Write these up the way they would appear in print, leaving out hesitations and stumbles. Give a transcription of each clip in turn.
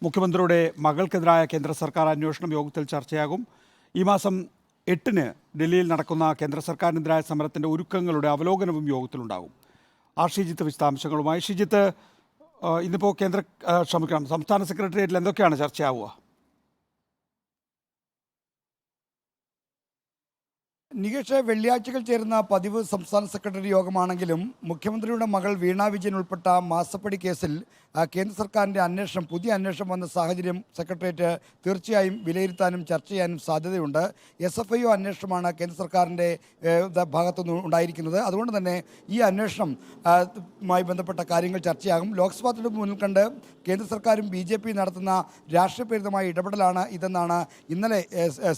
മുഖ്യമന്ത്രിയുടെ മകൾക്കെതിരായ കേന്ദ്ര സർക്കാർ അന്വേഷണം യോഗത്തിൽ ചർച്ചയാകും. ഈ മാസം 8-ന് ഡൽഹിയിൽ നടക്കുന്ന കേന്ദ്ര സർക്കാരിനെതിരായ സമരത്തിൻ്റെ ഒരുക്കങ്ങളുടെ അവലോകനവും യോഗത്തിലുണ്ടാകും. ഷിജിത്ത് വിശദാംശങ്ങളുമായി. ഷിജിത്ത്, ഇന്നിപ്പോൾ സംസ്ഥാന സെക്രട്ടേറിയറ്റിൽ എന്തൊക്കെയാണ് ചർച്ചയാവുക? നികേഷ്, വെള്ളിയാഴ്ചകൾ ചേരുന്ന പതിവ് സംസ്ഥാന സെക്രട്ടറി യോഗമാണെങ്കിലും മുഖ്യമന്ത്രിയുടെ മകൾ വീണ വിജയൻ ഉൾപ്പെട്ട മാസപ്പടി കേസിൽ കേന്ദ്ര സർക്കാരിൻ്റെ പുതിയ അന്വേഷണം വന്ന സാഹചര്യം സെക്രട്ടേറിയറ്റ് തീർച്ചയായും വിലയിരുത്താനും ചർച്ച ചെയ്യാനും സാധ്യതയുണ്ട്. SFIO അന്വേഷണമാണ് കേന്ദ്ര സർക്കാരിൻ്റെ ഭാഗത്തുനിന്ന് ഉണ്ടായിരിക്കുന്നത്. അതുകൊണ്ട് തന്നെ ഈ അന്വേഷണവുമായി ബന്ധപ്പെട്ട കാര്യങ്ങൾ ചർച്ചയാകും. ലോക്സഭാ തെരഞ്ഞെടുപ്പ് മുന്നിൽ കണ്ട് കേന്ദ്ര സർക്കാരും BJP നടത്തുന്ന രാഷ്ട്രീയപ്രേരിതമായ ഇടപെടലാണ് ഇതെന്നാണ് ഇന്നലെ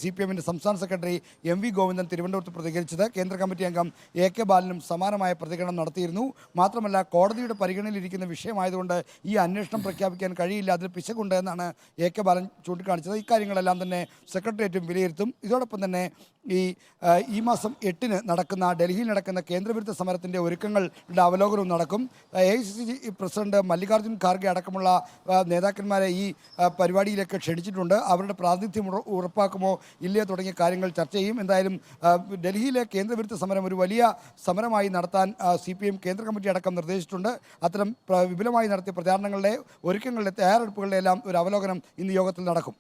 CPMൻ്റെ സംസ്ഥാന സെക്രട്ടറി MV ഗോവിന്ദൻ തിരുവനന്തപുരത്ത് പ്രതികരിച്ചത്. കേന്ദ്ര കമ്മിറ്റി അംഗം AK ബാലനും സമാനമായ പ്രതികരണം നടത്തിയിരുന്നു. മാത്രമല്ല, കോടതിയുടെ പരിഗണനയിലിരിക്കുന്ന വിഷയമായതുകൊണ്ട് ഈ അന്വേഷണം പ്രഖ്യാപിക്കാൻ കഴിയില്ല, അതിൽ പിശകുണ്ട് എന്നാണ് AK ബാലൻ ചൂണ്ടിക്കാണിച്ചത്. ഇക്കാര്യങ്ങളെല്ലാം തന്നെ സെക്രട്ടേറിയറ്റും വിലയിരുത്തും. ഇതോടൊപ്പം തന്നെ ഈ മാസം 8-ന് നടക്കുന്ന ഡൽഹിയിൽ നടക്കുന്ന കേന്ദ്രവിരുദ്ധ സമരത്തിൻ്റെ ഒരുക്കങ്ങളുടെ അവലോകനവും നടക്കും. AICC പ്രസിഡന്റ് മല്ലികാർജ്ജുൻ ഖാർഗെ അടക്കമുള്ള നേതാക്കന്മാരെ ഈ പരിപാടിയിലേക്ക് ക്ഷണിച്ചിട്ടുണ്ട്. അവരുടെ പ്രാതിനിധ്യം ഉറപ്പാക്കുമോ ഇല്ലയോ തുടങ്ങിയ കാര്യങ്ങൾ ചർച്ച ചെയ്യും. എന്തായാലും ഡൽഹിയിലെ കേന്ദ്രവിരുദ്ധ സമരം ഒരു വലിയ സമരമായി നടത്താൻ CPM കേന്ദ്ര കമ്മിറ്റി അടക്കം നിർദ്ദേശിച്ചിട്ടുണ്ട്. അത്തരം വിപുലമായി നടത്തിയ പ്രചാരണങ്ങളുടെ ഒരുക്കങ്ങളുടെ തയ്യാറെടുപ്പുകളുടെ എല്ലാം ഒരു അവലോകനം ഇന്ന് യോഗത്തിൽ നടക്കും.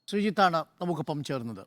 ശ്രീജിത്താണ് നമുക്കൊപ്പം ചേർന്നത്.